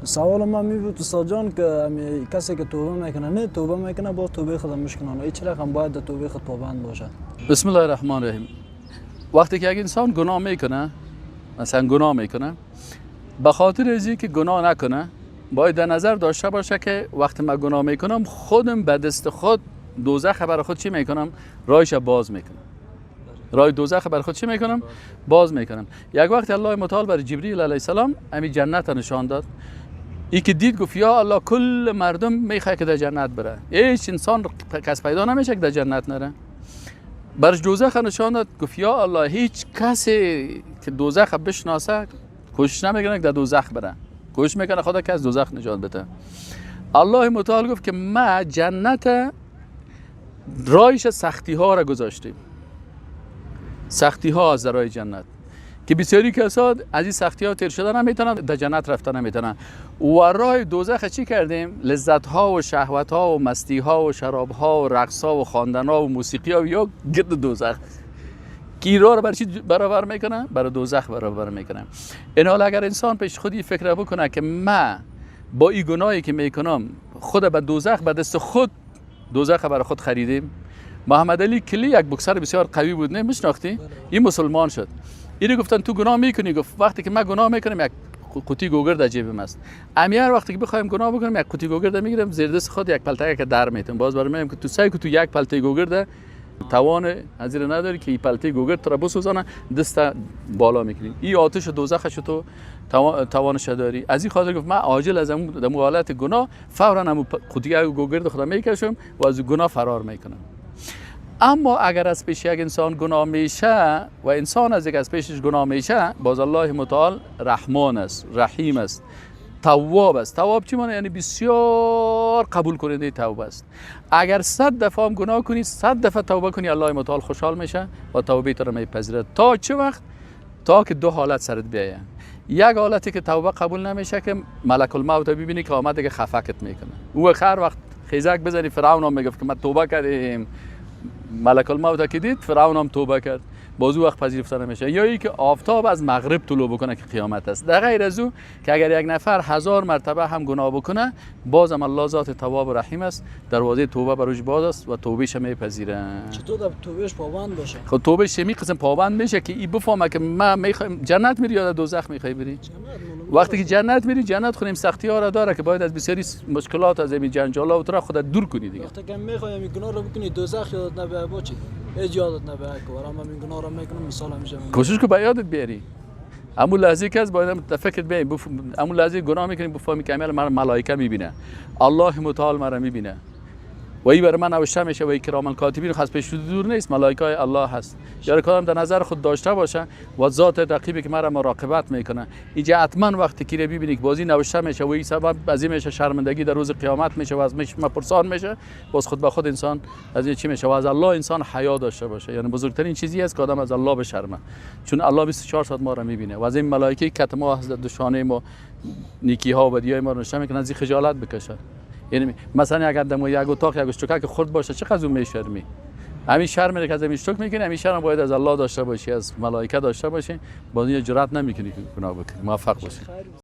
سوال من می بود استاد جان که کسی که توبه میکنه نه توبه میکنه با توبه خود میشکنه هیچ رقم باید در توبه خود پابند باشه. بسم الله الرحمن الرحیم. وقتی که یک انسان گناه میکنه، مثلا گناه میکنه، به خاطر ازی که گناه نکنه باید در نظر داشته باشه که وقتی من گناه میکنم خودم به دست خود دوزخ برای خود چی میکنم؟ راهش باز میکنم. راه دوزخ برای خود چی میکنم؟ باز میکنم. یک وقت الله متعال برای جبریل علیه السلام همین جنت نشان داد. ای که دید گفت یا الله کل مردم میخواد که در جنت بره، هیچ انسان کس پیدا نمیشه که در جنت نره. برش دوزخ نشان داد گفت یا الله هیچ کسی که دوزخ بشناسه کوشش نمیکنه که در دوزخ بره، کوشش میکنه خدا که از دوزخ نجات بده. الله متعال گفت که ما جنت رایش سختی ها را گذاشتیم، سختی ها از راه جنت که بسیاری کسان از این سختی ها تیر شدن نمیتونن، در جنت رفتن نمیتونن. و راه دوزخ چی کردیم؟ لذت ها و شهوت ها و مستی ها و شراب ها و رقص ها و خواندن ها و موسیقی ها یا گرد دوزخ کی را برای چی برابر میکنه؟ برای دوزخ برابر میکنه. این حال اگر انسان پیش خودی فکر بکنه که من با این گناهی که میکنم خود به دوزخ به دست خود دوزخ برای خود خریدیم. محمد علی کلی یک بکسر بسیار قوی بود، نه میشناختی؟ این مسلمان شد. اینو گفتن تو گناه میکنی، گفت وقتی که من گناه میکنم یک قوطی گوگرد در جیبم است. هر وقتی که بخوایم گناه بکنم یک قوطی گوگرد میگیرم زیر دست خود یک پلتک که در میتونم. باز برای میگم که تو سعی که تو یک پلته گوگرد توان ازیر نداری که این پلته گوگرد تو را بسوزانه، دست بالا میکنی. این آتش دوزخش تو توانش داری. از این خاطر گفت من عاجل از اون حالت گناه فورا همون قوطی گوگرد خدا میکشم و از گناه فرار میکنم. اما اگر از پیش یک انسان گناه میشه و انسان از پیشش گناه میشه، باز الله متعال رحمان است، رحیم است، تواب است. تواب چی معنی؟ یعنی بسیار قبول کننده توبه است. اگر 100 دفعه هم گناه کنی، 100 دفعه توبه کنی، الله متعال خوشحال میشه و توبه تو را میپذیرد. تا چه وقت؟ تا که دو حالت سرت بیاید. یک حالتی که توبه قبول نمیشه که ملک الموت ببینی که آمده که خفقت میکنه. او هر وقت خیزک بزنی فرعون هم میگه که ما توبه کردیم. ملک الموت که دید فرعون هم توبه کرد، باز او وقت پذیرفته نمیشه. یا ای که آفتاب از مغرب طلوع بکنه که قیامت است. در غیر از او که اگر یک نفر 1000 مرتبه هم گناه بکنه، بازم الله ذات تواب و رحیم است، دروازه توبه بروش باز است و توبهش میپذیره. چطور در توبهش پابند باشه؟ خب توبهش می قسم پابند میشه که ای بفهمه که من میخوام جنت میری یا دوزخ میخوای بری. وقتی که جنت میری، جنت خودم سختی ها را داره که باید از بسیاری مشکلات از این جنجالا و تو را خودت دور کنی دیگه. وقتی که میخوای گناه رو بکنی دوزخ یادت نبیاد باچی؟ هیچ یادت نبیاد که ورام این گناه رو میکنم مثال همیشه کوشش که به یادت بیاری. همون لحظه که از باید فکر بی همون لحظه گناه میکنی بفهمی که عمل ملائکه میبینه، الله متعال مرا میبینه و این برای من نوشته میشه و این کرام الکاتبین خاص پیش دور نیست، ملائکه الله هست. یار کدام در نظر خود داشته باشه و ذات رقیبی که مرا مراقبت میکنه. اینجا حتما وقتی که ببینی که بازی نوشته میشه و این سبب از این میشه شرمندگی در روز قیامت میشه و از ما پرسان میشه، باز خود به خود انسان از این چی میشه و از الله انسان حیا داشته باشه. یعنی بزرگترین چیزی است که آدم از الله بشرمه، چون الله 24 ساعت ما را میبینه و از این ملائکه کت ما از دشانه ما نیکی ها و بدیهای ما نوشته میکنه، از این خجالت بکشه. یعنی مثلا اگر دمو یک اتاق یک اشتکک خرد باشه چقدر اون میشرمی. همین شرمی که از همین اشتک میکنی، همین شرم باید از الله داشته باشی، از ملائکه داشته باشی، باز این جرأت نمیکنی که گناه بکنی. موفق باشی.